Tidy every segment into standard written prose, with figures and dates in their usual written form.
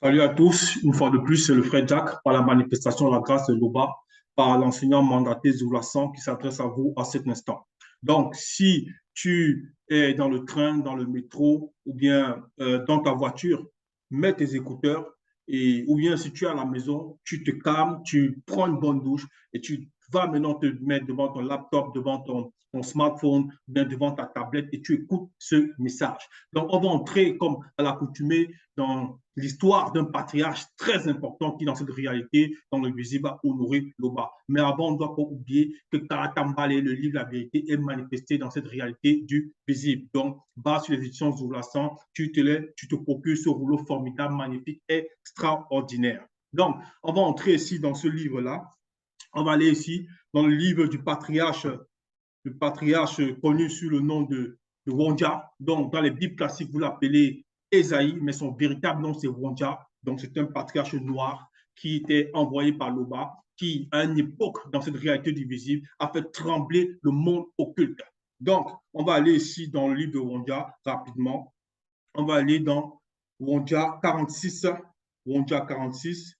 Salut à tous, une fois de plus, c'est le frère Jack par la manifestation de la grâce de l'Oba, par l'enseignant mandaté Zoulassan qui s'adresse à vous à cet instant. Donc, si tu es dans le train, dans le métro ou bien dans ta voiture, mets tes écouteurs ou bien si tu es à la maison, tu te calmes, tu prends une bonne douche et tu vas maintenant te mettre devant ton laptop, devant ton smartphone, bien devant ta tablette et tu écoutes ce message. Donc, on va entrer comme à l'accoutumée dans l'histoire d'un patriarche très important qui, dans cette réalité, dans le visible, a honoré Loba. Mais avant, on ne doit pas oublier que Karatambale, le livre La vérité, est manifesté dans cette réalité du visible. Donc, bas sur les éditions Zoulassan, tu te procures ce rouleau formidable, magnifique, extraordinaire. Donc, on va entrer ici dans ce livre-là. On va aller ici dans le livre du patriarche connu sous le nom de Wonja. Donc, dans les Bibles classiques, vous l'appelez Esaïe, mais son véritable nom, c'est Wonja. Donc, c'est un patriarche noir qui était envoyé par Loba, qui, à une époque, dans cette réalité divisible, a fait trembler le monde occulte. Donc, on va aller ici dans le livre de Wonja rapidement. On va aller dans Wonja 46. Wonja 46.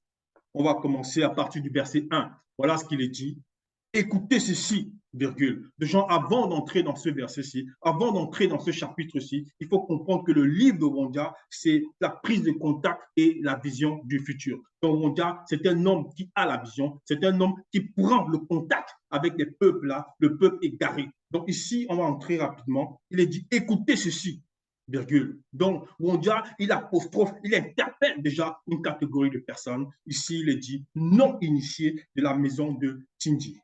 On va commencer à partir du verset 1. Voilà ce qu'il est dit. Écoutez ceci, virgule. De gens, avant d'entrer dans ce verset-ci, avant d'entrer dans ce chapitre-ci, il faut comprendre que le livre de Wonja, c'est la prise de contact et la vision du futur. Donc Wonja, c'est un homme qui a la vision, c'est un homme qui prend le contact avec les peuples-là, le peuple égaré. Donc ici, on va entrer rapidement. Il est dit, écoutez ceci, virgule. Donc, Wonja, il apostrophe, il interpelle déjà une catégorie de personnes. Ici, il est dit non initiés de la maison de Tindji.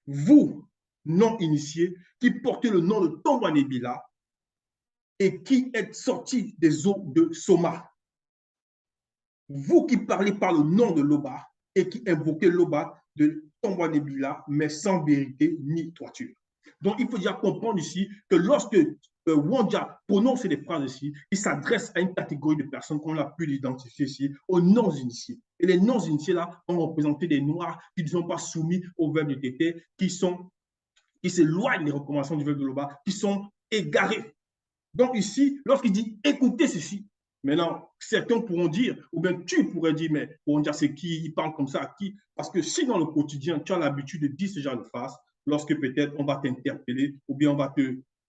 Vous, non initiés, qui portez le nom de Tombanébila et qui êtes sortis des eaux de Soma. Vous qui parlez par le nom de Loba et qui invoquez Loba de Tombanébila, mais sans vérité ni toiture. Donc, il faut déjà comprendre ici que lorsque Wonja prononce les phrases ici, il s'adresse à une catégorie de personnes qu'on a pu l'identifier ici, aux non-initiés. Et les non-initiés, là, ont représenté des Noirs qui ne sont pas soumis au verbe de Tété, qui s'éloignent des recommandations du verbe de Loba, qui sont égarés. Donc ici, lorsqu'il dit écoutez ceci, maintenant, certains pourront dire, ou bien tu pourrais dire, mais on dire c'est qui, il parle comme ça à qui? Parce que si dans le quotidien, tu as l'habitude de dire ce genre de phrase, lorsque peut-être on va t'interpeller, ou bien on va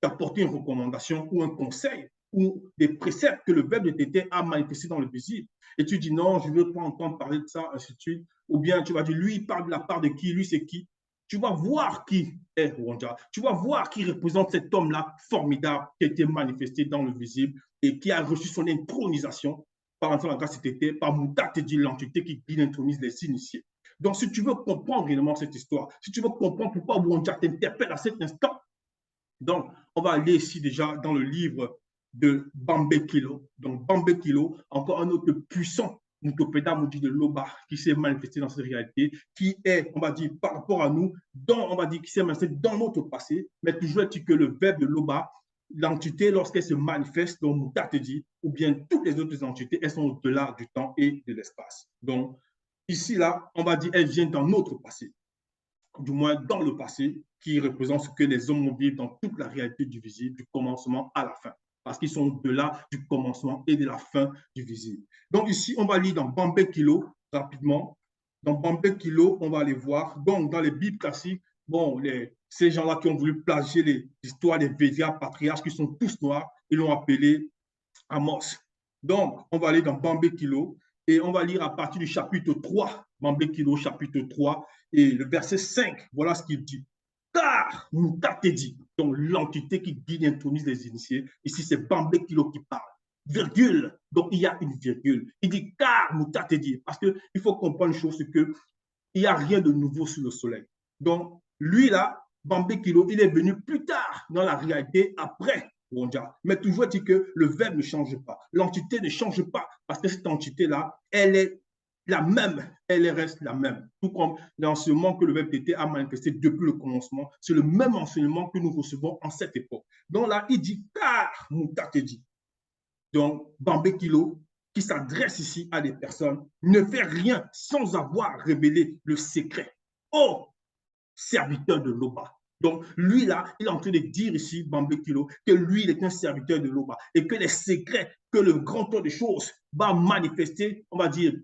t'apporter une recommandation ou un conseil, ou des préceptes que le verbe de Tété a manifesté dans le visible, et tu dis non, je ne veux pas entendre parler de ça, ainsi de suite, ou bien tu vas dire, lui, il parle de la part de qui, lui, c'est qui? Tu vas voir qui est Rwanda. Tu vas voir qui représente cet homme-là formidable qui a été manifesté dans le visible et qui a reçu son intronisation par l'enfant de la grâce était par Mouta Teddy, l'entité qui intronise les initiés. Donc, si tu veux comprendre réellement cette histoire, si tu veux comprendre pourquoi Wonja t'interpelle à cet instant, donc, on va aller ici déjà dans le livre de Bambé Kilo. Donc, Bambé Kilo, encore un autre puissant Mutopéda Moudi de Loba qui s'est manifesté dans cette réalité, qui est, on va dire, par rapport à nous, on va dire, qui s'est manifesté dans notre passé, mais toujours est-il que le verbe de Loba, l'entité, lorsqu'elle se manifeste, donc Mouta te dit, ou bien toutes les autres entités, elles sont au-delà du temps et de l'espace. Donc, ici, là, on va dire, elles viennent dans notre passé, du moins dans le passé, qui représente ce que les hommes vivent dans toute la réalité du visible, du commencement à la fin. Parce qu'ils sont au-delà du commencement et de la fin du visible. Donc ici, on va lire dans Bambé Kilo, rapidement. Dans Bambé Kilo, on va aller voir. Donc, dans les Bibles classiques, bon, ces gens-là qui ont voulu plagier l'histoire des Védia patriarches qui sont tous noirs, ils l'ont appelé Amos. Donc, on va aller dans Bambé Kilo et on va lire à partir du chapitre 3, Bambé Kilo, chapitre 3, et le verset 5. Voilà ce qu'il dit. Car nous t'a dit, donc l'entité qui guide et intronise les initiés, ici c'est Bambé Kilo qui parle. Virgule, donc il y a une virgule. Il dit car nous t'a dit, parce qu'il faut comprendre une chose, c'est qu'il n'y a rien de nouveau sous le soleil. Donc, lui là, Bambé Kilo, il est venu plus tard dans la réalité après Wonja. Mais toujours dit que le verbe ne change pas. L'entité ne change pas parce que cette entité-là, elle est la même, elle reste la même. Tout comme l'enseignement que le verbe était a manifesté depuis le commencement, c'est le même enseignement que nous recevons en cette époque. Donc là, il dit car Mouta te dit. Donc, Bambé Kilo, qui s'adresse ici à des personnes, ne fait rien sans avoir révélé le secret. Oh, serviteur de Loba. Donc, lui, là, il est en train de dire ici, Bambé Kilo, que lui, il est un serviteur de Loba et que les secrets que le grand temps des choses va manifester, on va dire,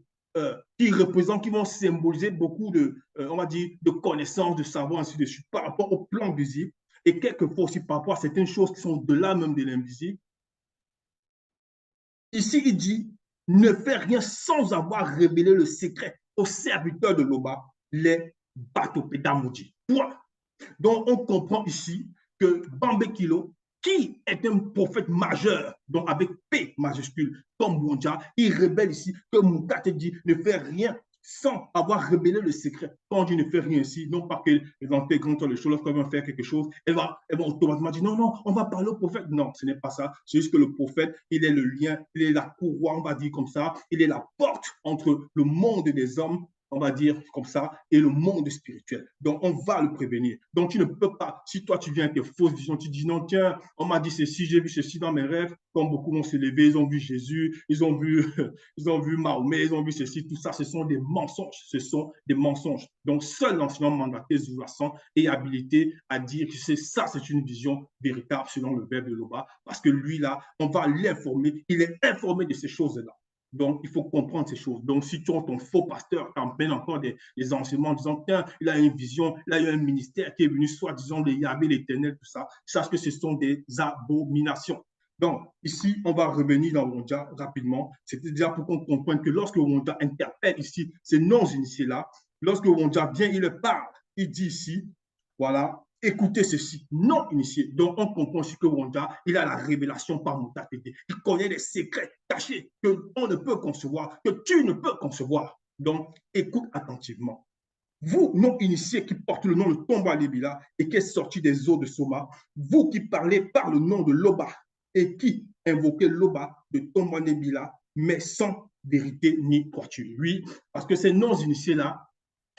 qui représentent, qui vont symboliser beaucoup de, on va dire, de connaissances, de savoir, ainsi de suite, par rapport au plan visible et quelquefois aussi par rapport à certaines choses qui sont au-delà même de l'invisible. Ici, il dit, ne fais rien sans avoir révélé le secret aux serviteurs de Loba, les Batopéda maudits. Point. Donc, on comprend ici que Bambé Kilo, qui est un prophète majeur, donc avec P majuscule, comme Wonja, il révèle ici que Moukate dit ne fait rien sans avoir révélé le secret. Quand on dit ne fait rien ici, non pas qu'elle va faire grand les choses, lorsqu'elle va faire quelque chose, elle va automatiquement dire non, non, on va parler au prophète. Non, ce n'est pas ça. C'est juste que le prophète, il est le lien, il est la courroie, on va dire comme ça, il est la porte entre le monde des hommes, on va dire comme ça, et le monde spirituel. Donc, on va le prévenir. Donc, tu ne peux pas, si toi, tu viens avec tes fausses visions, tu dis, non, tiens, on m'a dit ceci, j'ai vu ceci dans mes rêves, comme beaucoup vont se lever, ils ont vu Jésus, ils ont vu Mahomet, ils ont vu ceci, tout ça, ce sont des mensonges, ce sont des mensonges. Donc, seul l'enseignant mandaté Zoulasan est habilité à dire que ça, c'est une vision véritable selon le verbe de Loba, parce que lui, là, on va l'informer, il est informé de ces choses-là. Donc, il faut comprendre ces choses. Donc, si tu as ton faux pasteur, tu emmènes encore des enseignements en disant, tiens, il a une vision, il a eu un ministère qui est venu, soi-disant, de Yahvé l'Éternel, tout ça, sache que ce sont des abominations. Donc, ici, on va revenir dans Wonja rapidement. C'était déjà pour qu'on comprenne que lorsque Wonja interpelle ici ces non-initiés-là, lorsque Wonja vient, il le parle, il dit ici, voilà, écoutez ceci, non initié. Donc, on comprend aussi que Wonja, il a la révélation par Moutatété. Il connaît les secrets cachés qu'on ne peut concevoir, que tu ne peux concevoir. Donc, écoute attentivement. Vous, non initiés qui portez le nom de Tomba Libila et qui est sorti des eaux de Soma, vous qui parlez par le nom de Loba et qui invoquez Loba de Tomba Libila, mais sans vérité ni droiture. Oui, parce que ces non-initiés-là,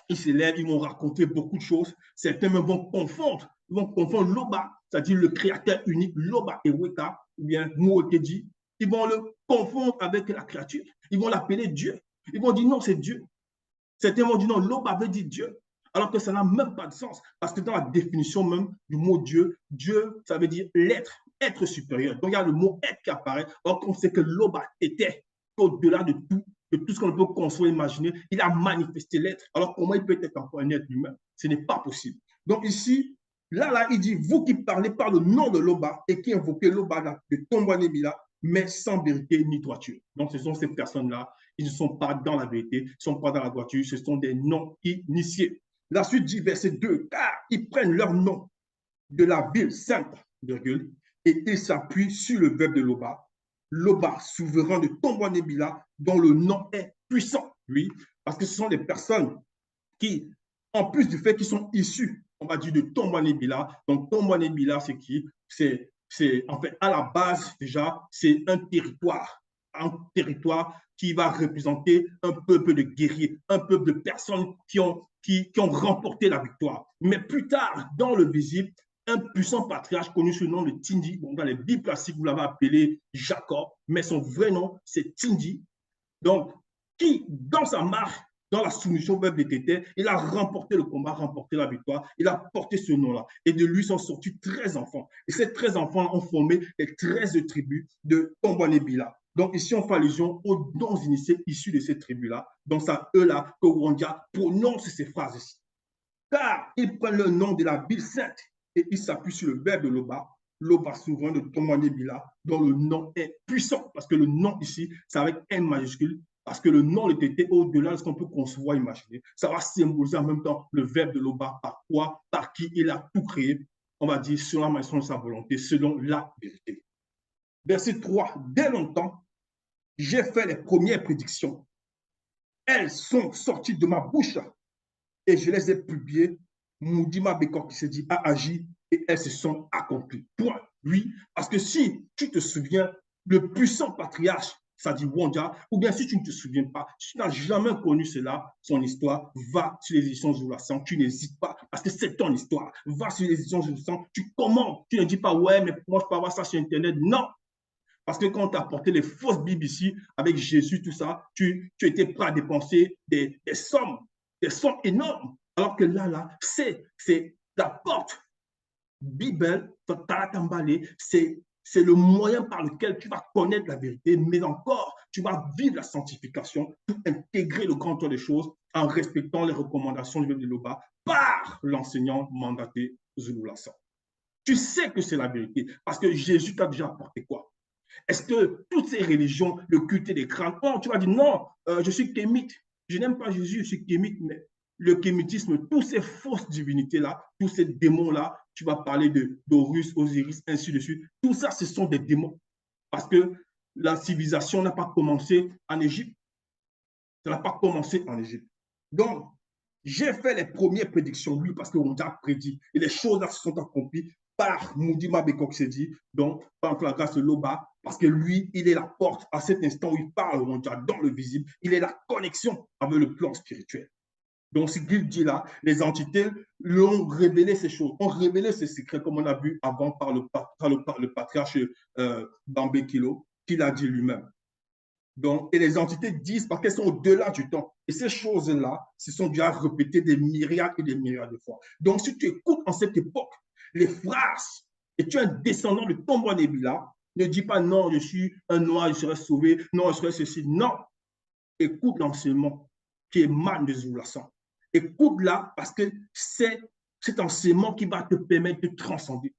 ils se lèvent, ils vont raconter beaucoup de choses. Certains même vont confondre. Ils vont confondre Loba, c'est-à-dire le créateur unique, Loba et Weka, ou bien Mouekeji. Ils vont le confondre avec la créature. Ils vont l'appeler Dieu. Ils vont dire non, c'est Dieu. Certains vont dire non, Loba avait dit Dieu. Alors que ça n'a même pas de sens. Parce que dans la définition même du mot Dieu, Dieu, ça veut dire l'être, être supérieur. Donc il y a le mot être qui apparaît. Or, on sait que Loba était au-delà de tout ce qu'on peut concevoir, imaginer, il a manifesté l'être. Alors, comment il peut être encore un être humain? Ce n'est pas possible. Donc, ici, là, il dit, vous qui parlez par le nom de Loba et qui invoquez Loba de Tombanébila, mais sans vérité ni droiture. Donc, ce sont ces personnes-là, ils ne sont pas dans la vérité, ils ne sont pas dans la droiture, ce sont des non-initiés. La suite dit, verset 2, car ils prennent leur nom de la ville sainte, virgule, et ils s'appuient sur le verbe de Loba, Loba, souverain de Tombanébila, dont le nom est puissant. Oui, parce que ce sont des personnes qui, en plus du fait qu'ils sont issus, on va dire, de Tombanébila, donc Tombanébila, c'est qui? C'est en fait, à la base, déjà, c'est un territoire qui va représenter un peuple de guerriers, un peuple de personnes qui ont remporté la victoire. Mais plus tard, dans le visible, un puissant patriarche connu sous le nom de Tindi. Bon, dans les Bibles classiques, vous l'avez appelé Jacob, mais son vrai nom, c'est Tindi. Donc, qui, dans sa marche, dans la soumission au peuple de Tété, il a remporté le combat, remporté la victoire, il a porté ce nom-là. Et de lui sont sortis 13 enfants. Et ces 13 enfants ont formé les 13 tribus de Tombanébila. Donc ici, on fait allusion aux non-initiés issus de ces tribus-là. Donc c'est à eux-là que Wonja prononce ces phrases ici. Car ils prennent le nom de la ville sainte et ils s'appuient sur le verbe de Loba, Loba souverain de Tombanébila, dont le nom est puissant. Parce que le nom ici, c'est avec M majuscule, parce que le nom était au-delà de ce qu'on peut concevoir, imaginer. Ça va symboliser en même temps le verbe de Loba, par quoi, par qui il a tout créé, on va dire, selon la maison de sa volonté, selon la vérité. Verset 3. Dès longtemps, j'ai fait les premières prédictions. Elles sont sorties de ma bouche et je les ai publiées. Moudima Bekor qui s'est dit a agi et elles se sont accomplies. Point. Oui, parce que si tu te souviens, le puissant patriarche, ça dit Wonja, ou bien si tu ne te souviens pas, si tu n'as jamais connu cela, son histoire, va sur les éditions Zoulasan, tu n'hésites pas, parce que c'est ton histoire. Va sur les éditions Zoulasan, tu commentes, tu ne dis pas ouais, mais moi je peux avoir ça sur Internet. Non, parce que quand tu as apporté les fausses Bibles ici, avec Jésus, tout ça, tu étais prêt à dépenser des sommes énormes. Alors que là, c'est la porte Bible, c'est le moyen par lequel tu vas connaître la vérité, mais encore, tu vas vivre la sanctification pour intégrer le grand tour des choses en respectant les recommandations du livre de Loba par l'enseignant mandaté Zulu Lassan. Tu sais que c'est la vérité parce que Jésus t'a déjà apporté quoi? Est-ce que toutes ces religions, le culte des crânes, oh, tu vas dire non, je suis kémite, je n'aime pas Jésus, je suis kémite, mais le kémitisme, toutes ces fausses divinités-là, tous ces démons-là, tu vas parler d'Horus, Osiris, ainsi de suite, tout ça, ce sont des démons. Parce que la civilisation n'a pas commencé en Égypte. Ça n'a pas commencé en Égypte. Donc, j'ai fait les premières prédictions, oui, parce qu'on a prédit. Et les choses-là se sont accomplies par Moudima Bekoksedi, donc par la grâce de Loba, parce que lui, il est la porte à cet instant où il parle au mondial dans le visible. Il est la connexion avec le plan spirituel. Donc, ce qu'il dit là, les entités l'ont révélé ces choses, ont révélé ces secrets, comme on a vu avant par le patriarche Bambekilo, qu'il a dit lui-même. Donc, et les entités disent parce qu'elles sont au-delà du temps. Et ces choses-là se sont déjà répétées des myriades et des myriades de fois. Donc, si tu écoutes en cette époque les phrases et tu es un descendant de Tombo Nebila, ne dis pas non, je suis un noir, je serai sauvé, non, je serai ceci. Non, écoute l'enseignement qui émane de Zulu Lassan. Écoute-la parce que c'est cet enseignement qui va te permettre de transcender.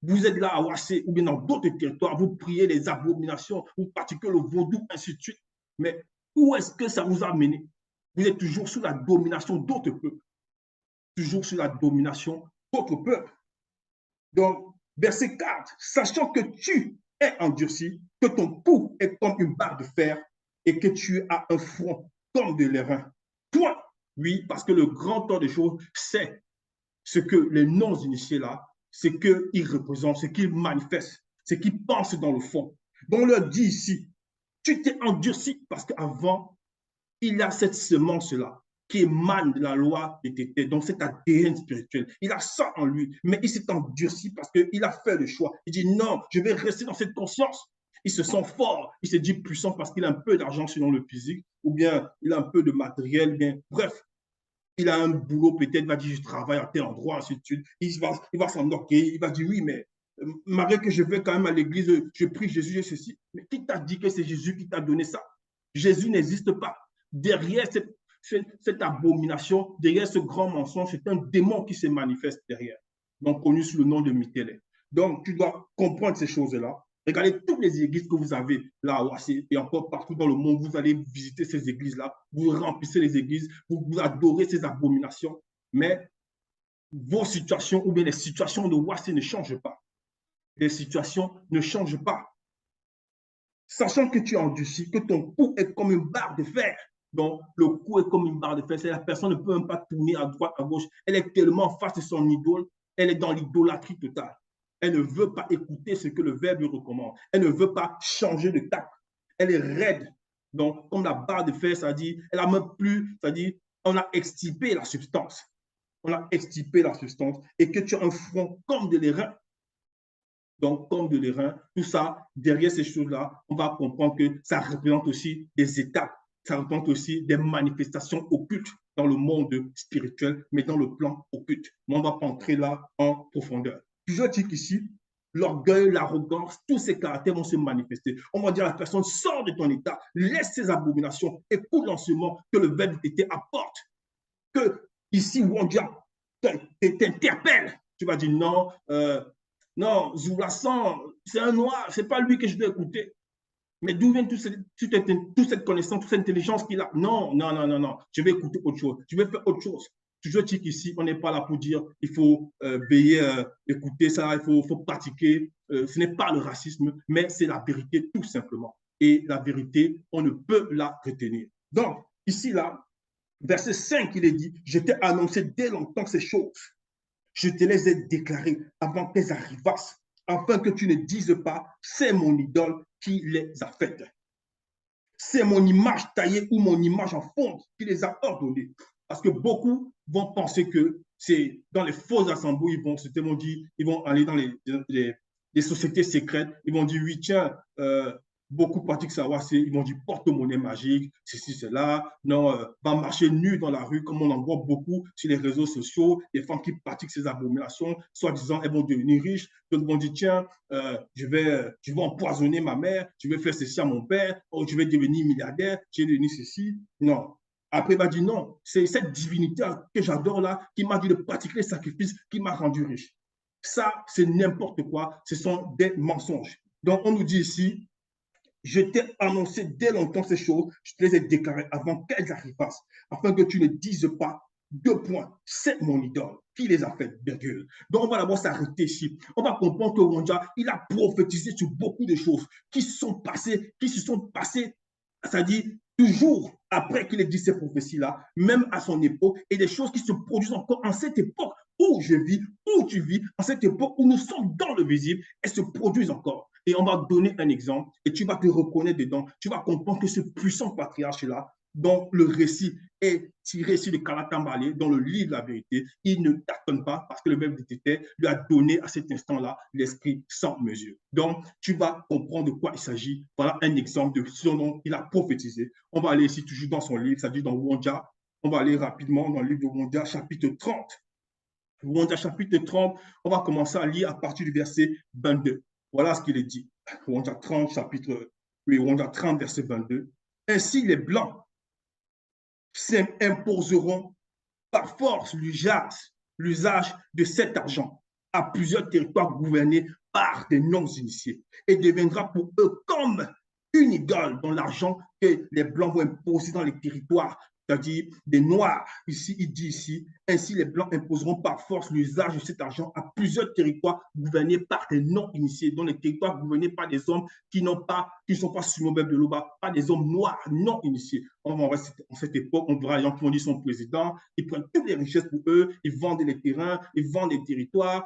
Vous êtes là à Ouassé ou bien dans d'autres territoires, vous priez les abominations, vous pratiquez le vaudou, ainsi de suite. Mais où est-ce que ça vous a mené? Vous êtes toujours sous la domination d'autres peuples. Toujours sous la domination d'autres peuples. Donc, verset 4, sachant que tu es endurci, que ton cou est comme une barre de fer et que tu as un front comme de l'airain. Point. Oui, parce que le grand temps des choses, c'est ce que les non-initiés là, c'est qu'ils représentent, ce qu'ils manifestent, ce qu'ils pensent dans le fond. Donc on leur dit ici, tu t'es endurci parce qu'avant, il y a cette semence-là qui émane de la loi de Tété, donc cet ADN spirituel. Il a ça en lui, mais il s'est endurci parce qu'il a fait le choix. Il dit non, je vais rester dans cette conscience. Il se sent fort, il se dit puissant parce qu'il a un peu d'argent selon le physique, ou bien il a un peu de matériel, bien, bref, il a un boulot, peut-être, il va dire, je travaille à tel endroit, ainsi de suite. Il va s'en moquer, il va dire, oui, mais malgré que je vais quand même à l'église, je prie Jésus, j'ai ceci. Mais qui t'a dit que c'est Jésus qui t'a donné ça? Jésus n'existe pas. Derrière cette abomination, derrière ce grand mensonge, c'est un démon qui se manifeste derrière, donc connu sous le nom de Mitélé. Donc, tu dois comprendre ces choses-là. Regardez toutes les églises que vous avez là à Ouassé et encore partout dans le monde. Vous allez visiter ces églises-là, vous remplissez les églises, vous adorez ces abominations, mais vos situations ou bien les situations de Ouassé ne changent pas. Les situations ne changent pas. Sachant que tu es endurci, que ton cou est comme une barre de fer. Donc, le cou est comme une barre de fer. C'est la personne ne peut même pas tourner à droite, à gauche. Elle est tellement face à son idole, elle est dans l'idolâtrie totale. Elle ne veut pas écouter ce que le Verbe lui recommande. Elle ne veut pas changer de cap. Elle est raide. Donc, comme la barre de fer, ça dit, elle n'a même plus, ça dit, on a extirpé la substance. On a extirpé la substance et que tu as un front comme de l'airain. Donc, comme de l'airain, tout ça, derrière ces choses-là, on va comprendre que ça représente aussi des étapes, ça représente aussi des manifestations occultes dans le monde spirituel, mais dans le plan occulte. Mais on ne va pas entrer là en profondeur. Je dis qu'ici, l'orgueil, l'arrogance, tous ces caractères vont se manifester. On va dire à la personne, sors de ton état, laisse ces abominations, écoute l'enseignement que le Verbe apporte. Que ici, Wondia t'interpelle. Tu vas dire non, non, Zulu Lassan, c'est un noir, c'est pas lui que je dois écouter. Mais d'où vient toute cette connaissance, toute cette intelligence qu'il a? Non, non, non, non, non. Je vais écouter autre chose. Je vais faire autre chose. Toujours dire qu'ici, on n'est pas là pour dire il faut veiller, écouter ça, il faut pratiquer. Ce n'est pas le racisme, mais c'est la vérité tout simplement. Et la vérité, on ne peut la retenir. Donc, ici, là, verset 5, il est dit, je t'ai annoncé dès longtemps ces choses. Je te les ai déclarées avant qu'elles arrivassent, afin que tu ne dises pas, c'est mon idole qui les a faites. C'est mon image taillée ou mon image en fonte qui les a ordonnées. Parce que beaucoup vont penser que c'est dans les fausses assemblées, ils vont aller dans les sociétés secrètes, ils vont dire, oui, tiens, beaucoup pratiquent ça. Ils vont dire porte-monnaie magique, ceci, cela. Non, va marcher nu dans la rue, comme on en voit beaucoup sur les réseaux sociaux. Les femmes qui pratiquent ces abominations, soi-disant, elles vont devenir riches. D'autres vont dire, tiens, je vais empoisonner ma mère, je vais faire ceci à mon père, oh, je vais devenir milliardaire, je vais devenir ceci. Non. Après, il va dire non, c'est cette divinité que j'adore là qui m'a dit de pratiquer les sacrifices qui m'a rendu riche. Ça, c'est n'importe quoi. Ce sont des mensonges. Donc, on nous dit ici, je t'ai annoncé dès longtemps ces choses, je te les ai déclarées avant qu'elles arrivassent, afin que tu ne dises pas, deux points, c'est mon idole. Qui les a fait, virgule. Donc, on va d'abord s'arrêter ici. On va comprendre que Wonja, il a prophétisé sur beaucoup de choses qui se sont passées, c'est-à-dire toujours après qu'il ait dit ces prophéties-là, même à son époque, et des choses qui se produisent encore en cette époque où je vis, où tu vis, en cette époque où nous sommes dans le visible, elles se produisent encore. Et on va donner un exemple, et tu vas te reconnaître dedans. Tu vas comprendre que ce puissant patriarche-là, dont le récit est tiré sur le Kalatambalé, dans le livre de la vérité, il ne tâtonne pas parce que le même détecteur lui a donné à cet instant-là l'esprit sans mesure. Donc, tu vas comprendre de quoi il s'agit. Voilà un exemple de ce dont il a prophétisé. On va aller ici toujours dans son livre, c'est-à-dire dans Wonja. On va aller rapidement dans le livre de Wonja, chapitre 30. Wonja, chapitre 30, on va commencer à lire à partir du verset 22. Voilà ce qu'il est dit. Wonja 30, Wonja 30, verset 22. Ainsi, les Blancs s'imposeront par force l'usage de cet argent à plusieurs territoires gouvernés par des non-initiés et deviendra pour eux comme une idole dans l'argent que les Blancs vont imposer dans les territoires, c'est-à-dire des Noirs. Ici, il dit ici, ainsi les Blancs imposeront par force l'usage de cet argent à plusieurs territoires gouvernés par des non-initiés, dont les territoires gouvernés par des hommes qui ne sont pas sous de l'Oba, pas des hommes noirs non initiés. On va en cette époque, on verra les gens qui vont dire son président, ils prennent toutes les richesses pour eux, ils vendent les terrains, ils vendent les territoires,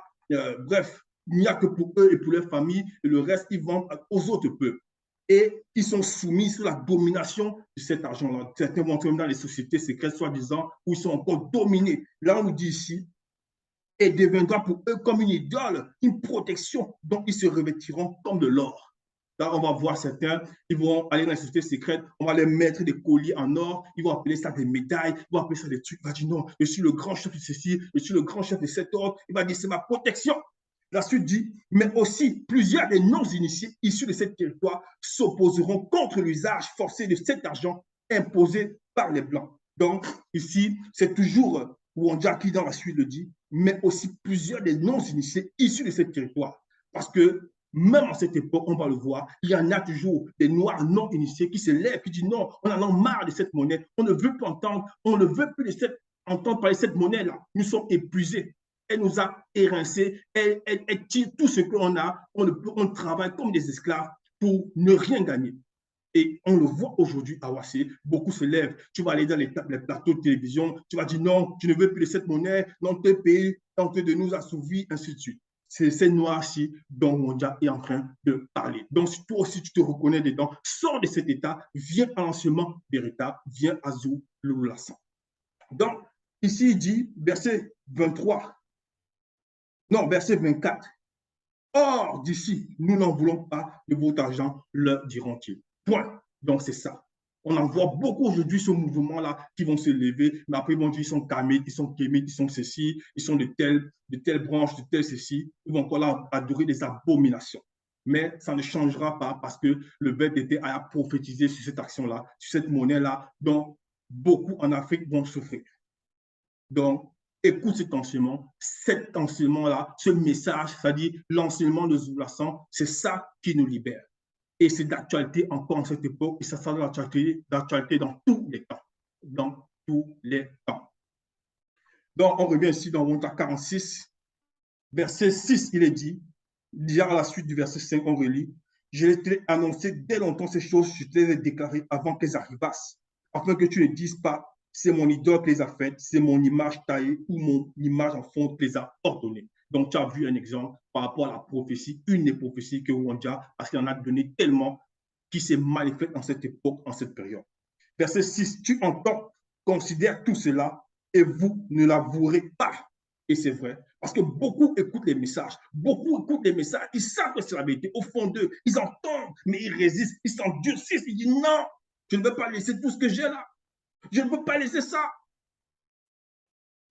bref, il n'y a que pour eux et pour leurs familles, et le reste, ils vendent aux autres peuples. Et ils sont soumis sous la domination de cet argent-là. Certains vont entrer dans les sociétés secrètes, soi-disant, où ils sont encore dominés. Là, on nous dit ici, et deviendra pour eux comme une idole, une protection dont ils se revêtiront comme de l'or. Là, on va voir certains, ils vont aller dans les sociétés secrètes, on va les mettre des colliers en or, ils vont appeler ça des médailles, ils vont appeler ça des trucs. Il va dire non, je suis le grand chef de ceci, je suis le grand chef de cet ordre. Il va dire c'est ma protection. La suite dit, mais aussi plusieurs des non-initiés issus de ce territoire s'opposeront contre l'usage forcé de cet argent imposé par les Blancs. Donc, ici, c'est toujours Wonja qui, dans la suite, le dit, mais aussi plusieurs des non-initiés issus de ce territoire. Parce que même en cette époque, on va le voir, il y en a toujours des Noirs non initiés qui se lèvent, qui disent non, on en a marre de cette monnaie, on ne veut plus entendre, on ne veut plus entendre parler de cette monnaie-là. Nous sommes épuisés. Elle nous a érincés, elle tire tout ce qu'on a, on travaille comme des esclaves pour ne rien gagner. Et on le voit aujourd'hui à Ouassé, beaucoup se lèvent. Tu vas aller dans les plateaux de télévision, tu vas dire non, tu ne veux plus de cette monnaie, non, tes pays, tente de nous assouvir, ainsi de suite. C'est ces noirs-ci dont Wonja est en train de parler. Donc, si toi aussi tu te reconnais dedans, sors de cet état, viens à l'enseignement véritable, viens à Zou Loulassan. Donc, ici, il dit, verset 23, non, verset 24. Or, d'ici, nous n'en voulons pas de votre argent, leur diront-ils. Point. Donc, c'est ça. On en voit beaucoup aujourd'hui, ce mouvement-là, qui vont se lever, mais après, ils vont dire ils sont kamites, ils sont kémites, ils sont ceci, ils sont de telle branche, de telle ceci. Ils vont encore là adorer des abominations. Mais ça ne changera pas parce que le VDT a prophétisé sur cette action-là, sur cette monnaie-là, dont beaucoup en Afrique vont souffrir. Donc, écoute cet enseignement-là, ce message, c'est-à-dire l'enseignement de Zoulasan, c'est ça qui nous libère. Et c'est d'actualité encore en cette époque, et ça sera d'actualité dans tous les temps. Dans tous les temps. Donc, on revient ici dans Wonja 46, verset 6, il est dit, déjà à la suite du verset 5, on relit, je t'ai annoncé dès longtemps ces choses, je te les ai déclarées avant qu'elles arrivassent, afin que tu ne dises pas, c'est mon idole qui les a faites, c'est mon image taillée ou mon image en fonte qui les a ordonnées. Donc, tu as vu un exemple par rapport à la prophétie, une des prophéties que Wonja, parce qu'il en a donné tellement, qui s'est manifeste dans cette époque, en cette période. Verset 6, tu entends, considère tout cela et vous ne l'avouerez pas. Et c'est vrai, Parce que beaucoup écoutent les messages. Beaucoup écoutent les messages. Ils savent que c'est la vérité. Au fond d'eux, ils entendent, mais ils résistent. Ils s'endurcissent. Ils disent non, je ne veux pas laisser tout ce que j'ai là. Je ne veux pas laisser ça.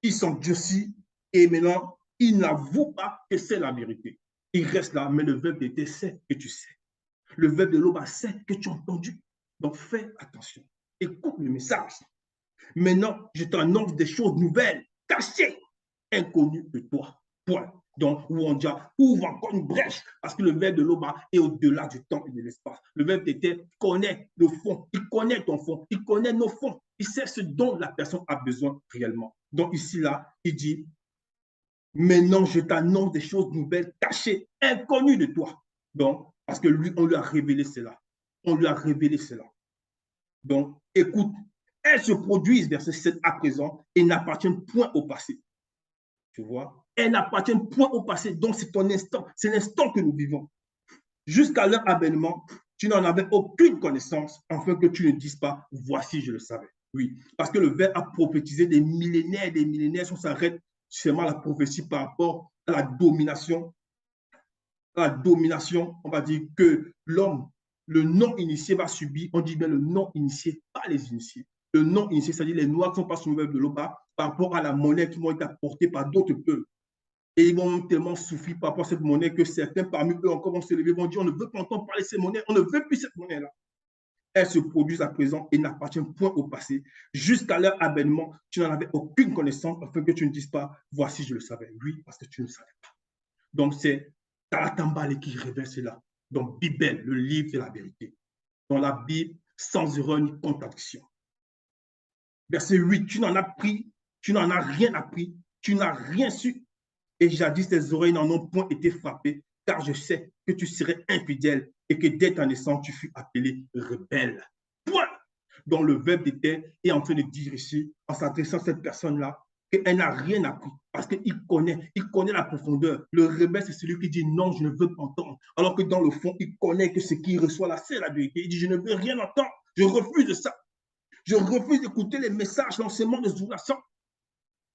Ils s'endurcissent et maintenant, ils n'avouent pas que c'est la vérité. Ils restent là, mais le verbe d'été sait que tu sais. Le verbe de l'Oba sait que tu as entendu. Donc fais attention. Écoute le message. Maintenant, je t'annonce des choses nouvelles, cachées, inconnues de toi. Point. Donc, Wonja ouvre encore une brèche parce que le verbe de l'Oba est au-delà du temps et de l'espace. Le verbe d'été connaît le fond, il connaît ton fond, il connaît nos fonds, il sait ce dont la personne a besoin réellement. Donc, ici, là, il dit, maintenant, je t'annonce des choses nouvelles, cachées, inconnues de toi. Donc, parce que lui, on lui a révélé cela. On lui a révélé cela. Donc, écoute, elles se produisent, verset 7 à présent, et n'appartiennent point au passé. Tu vois? Elles n'appartiennent point au passé. Donc, c'est ton instant. C'est l'instant que nous vivons. Jusqu'à leur avènement, tu n'en avais aucune connaissance, afin que tu ne dises pas, voici, je le savais. Oui, parce que le verbe a prophétisé des millénaires, si on s'arrête seulement à la prophétie par rapport à la domination, on va dire que l'homme, le non-initié va subir, on dit bien le non-initié, pas les initiés. Le non-initié, c'est-à-dire les Noirs qui ne sont pas sous le verbe de l'Oba par rapport à la monnaie qui vont être apportée par d'autres peuples. Et ils vont tellement souffrir par rapport à cette monnaie que certains parmi eux encore vont se lever, vont dire on ne veut pas entendre parler de cette monnaie, on ne veut plus cette monnaie-là. Elles se produisent à présent et n'appartiennent point au passé. Jusqu'à leur avènement, tu n'en avais aucune connaissance afin que tu ne dises pas voici, je le savais. Oui, parce que tu ne savais pas. Donc, c'est Talatambale qui révèle cela. Donc, Bible, le livre de la vérité. Dans la Bible, sans erreur ni contradiction. Verset 8, tu n'en as pris, tu n'en as rien appris, tu n'as rien su. Et jadis, tes oreilles n'en ont point été frappées, car je sais que tu serais infidèle et que dès ta naissance, tu fus appelé rebelle. Point. Donc, le verbe d'été est en train de dire ici, en s'adressant à cette personne-là, qu'elle n'a rien appris parce qu'il connaît la profondeur. Le rebelle, c'est celui qui dit non, je ne veux pas entendre. Alors que dans le fond, il connaît que ce qu'il reçoit là, c'est la vérité. Il dit, je ne veux rien entendre, je refuse de ça. Je refuse d'écouter les messages, l'enseignement de Zoulasan.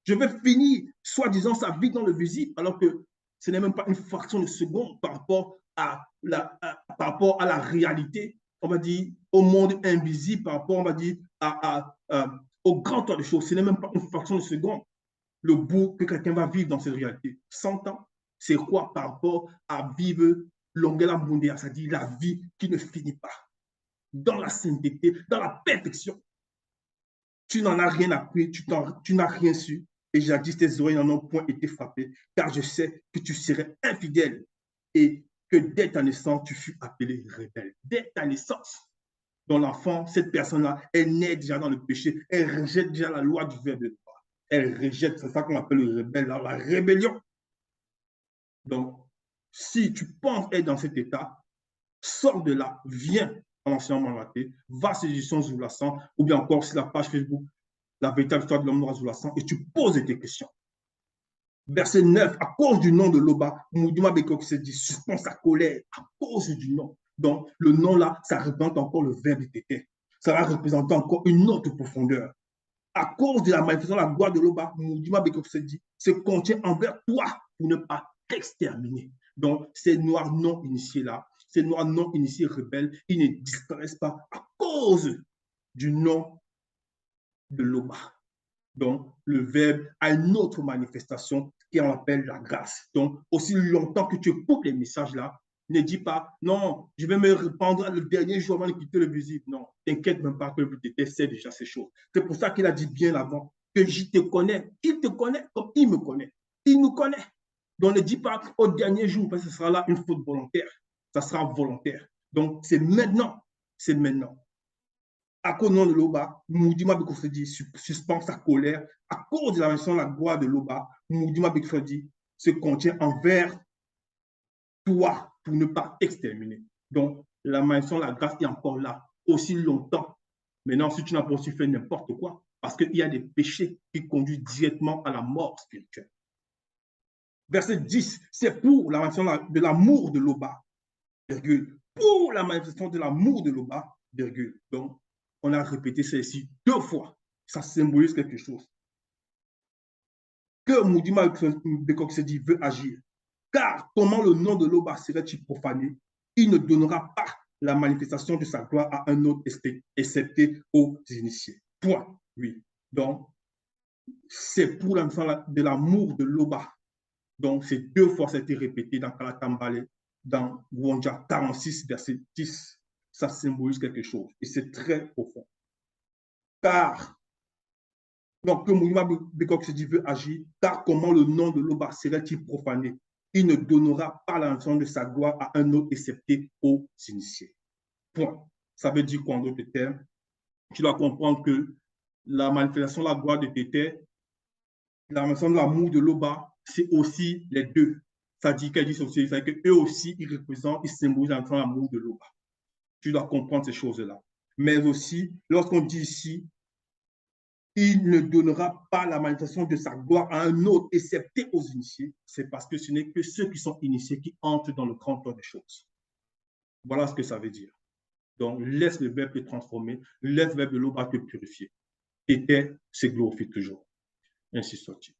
Je vais finir, soi-disant, sa vie dans le visible, alors que ce n'est même pas une fraction de seconde par rapport à la réalité, on va dire, au monde invisible, par rapport, on va dire, au grand temps de choses. Ce n'est même pas une fraction de seconde le bout que quelqu'un va vivre dans cette réalité. 100 ans, c'est quoi par rapport à vivre l'ongela mondiale, c'est-à-dire la vie qui ne finit pas, dans la sainteté, dans la perfection. Tu n'en as rien appris, tu n'as rien su, et jadis tes oreilles n'en ont point été frappées, car je sais que tu serais infidèle et que dès ta naissance, tu fus appelé rebelle. Dès ta naissance. Donc l'enfant, cette personne-là, elle naît déjà dans le péché, elle rejette déjà la loi du verbe de Dieu. Elle rejette, c'est ça qu'on appelle le rebelle, la rébellion. Donc, si tu penses être dans cet état, sors de là, viens en enseignement mandaté, va sur l'édition Zoulasan, ou bien encore sur la page Facebook, la véritable histoire de l'homme noir Zoulasan, et tu poses tes questions. Verset 9, à cause du nom de Loba, Moudouma Bekok se dit, suspend sa colère, à cause du nom. Donc, le nom là, ça représente encore le verbe d'été. Ça va représenter encore une autre profondeur. À cause de la manifestation de la gloire de Loba, Moudouma Bekok se dit, se contient envers toi pour ne pas t'exterminer. Donc, ces noirs non initiés là, ces noirs non initiés rebelles, ils ne disparaissent pas à cause du nom de Loba. Donc, le verbe a une autre manifestation qui en appelle la grâce. Donc, aussi longtemps que tu écoutes les messages là, ne dis pas, non, je vais me répandre le dernier jour avant de quitter le visible. Non, t'inquiète même pas que le but sait déjà ces choses. C'est pour ça qu'il a dit bien avant que je te connais. Il te connaît comme il me connaît. Il nous connaît. Donc, ne dis pas au dernier jour, parce que ce sera là une faute volontaire. Ça sera volontaire. Donc, c'est maintenant. C'est maintenant. À cause de l'Oba, Moudouma Bekofredi suspend sa colère. À cause de la mention de la gloire de l'Oba, Moudouma Bekofredi se contient envers toi pour ne pas t'exterminer. Donc, la mention de la grâce est encore là, aussi longtemps. Maintenant, si tu n'as pas aussi fait n'importe quoi, parce qu'il y a des péchés qui conduisent directement à la mort spirituelle. Verset 10, c'est pour la mention de l'amour de l'Oba, virgule. Pour la manifestation de l'amour de l'Oba, virgule. Donc, on a répété ceci 2 fois. Ça symbolise quelque chose. que Moudima Bekok se dit veut agir. Car comment le nom de l'Oba serait-il profané? Il ne donnera pas la manifestation de sa gloire à un autre excepté aux initiés. Point. Oui. Donc, c'est pour l'enfant de l'amour de l'Oba. Donc, ces deux fois, ça a été répété dans Kalatambale, dans Wonja 46, verset 10. Ça symbolise quelque chose. Et c'est très profond. Car, donc, que Moudima Bekok se dit veut agir, car comment le nom de l'Oba serait-il profané? Il ne donnera pas l'ensemble de sa gloire à un autre excepté aux initiés. Point. Ça veut dire quoi en d'autres termes? Tu dois comprendre que la manifestation de la gloire de Tété, la manifestation de l'amour de l'Oba, c'est aussi les deux. Ça dit qu'elle dit aussi, c'est qu'eux aussi, ils représentent, ils symbolisent l'amour de l'Oba. Tu dois comprendre ces choses-là. Mais aussi, lorsqu'on dit ici, il ne donnera pas la manifestation de sa gloire à un autre, excepté aux initiés, c'est parce que ce n'est que ceux qui sont initiés qui entrent dans le grand ordre des choses. Voilà ce que ça veut dire. Donc, laisse le verbe te transformer, laisse le verbe de l'Oba te purifier. Et se glorifie toujours. Ainsi soit-il.